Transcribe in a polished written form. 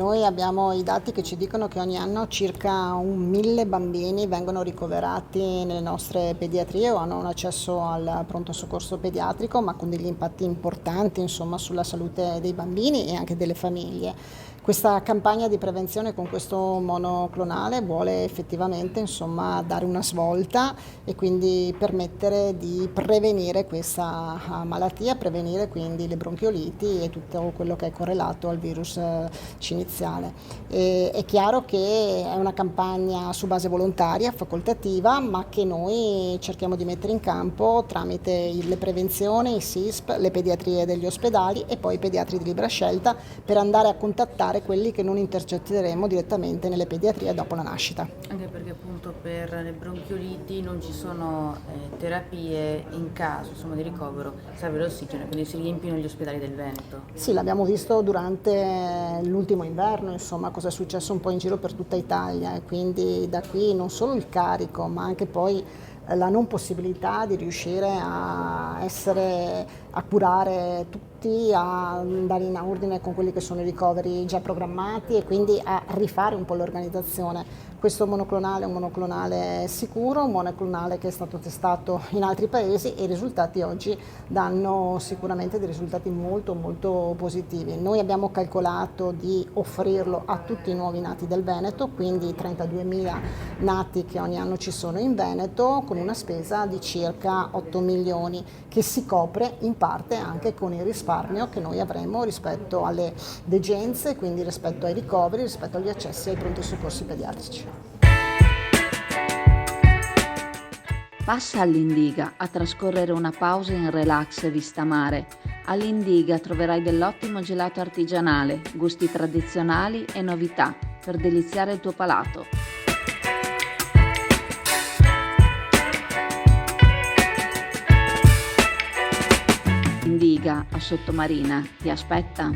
Noi abbiamo i dati che ci dicono che ogni anno circa 1.000 bambini vengono ricoverati nelle nostre pediatrie o hanno un accesso al pronto soccorso pediatrico, ma con degli impatti importanti, insomma, sulla salute dei bambini e anche delle famiglie. Questa campagna di prevenzione con questo monoclonale vuole effettivamente, insomma, dare una svolta e quindi permettere di prevenire questa malattia, prevenire quindi le bronchioliti e tutto quello che è correlato al virus iniziale. È chiaro che è una campagna su base volontaria, facoltativa, ma che noi cerchiamo di mettere in campo tramite le prevenzioni, i SISP, le pediatrie degli ospedali e poi i pediatri di libera scelta per andare a contattare quelli che non intercetteremo direttamente nelle pediatrie dopo la nascita. Anche perché appunto per le bronchioliti non ci sono terapie in caso insomma, di ricovero, serve l'ossigeno, quindi si riempiono gli ospedali del Veneto. Sì, l'abbiamo visto durante l'ultimo inverno, insomma, cosa è successo un po' in giro per tutta Italia e quindi da qui non solo il carico, ma anche poi la non possibilità di riuscire a curare tutti, a andare in ordine con quelli che sono i ricoveri già programmati e quindi a rifare un po' l'organizzazione. Questo monoclonale è un monoclonale sicuro, un monoclonale che è stato testato in altri paesi e i risultati oggi danno sicuramente dei risultati molto molto positivi. Noi abbiamo calcolato di offrirlo a tutti i nuovi nati del Veneto, quindi 32.000 nati che ogni anno ci sono in Veneto, con una spesa di circa 8 milioni che si copre in parte anche con il risparmio che noi avremo rispetto alle degenze, quindi rispetto ai ricoveri, rispetto agli accessi ai pronti soccorsi pediatrici. Passa all'Indiga a trascorrere una pausa in relax e vista mare. All'Indiga troverai dell'ottimo gelato artigianale, gusti tradizionali e novità per deliziare il tuo palato. Indiga a Sottomarina ti aspetta.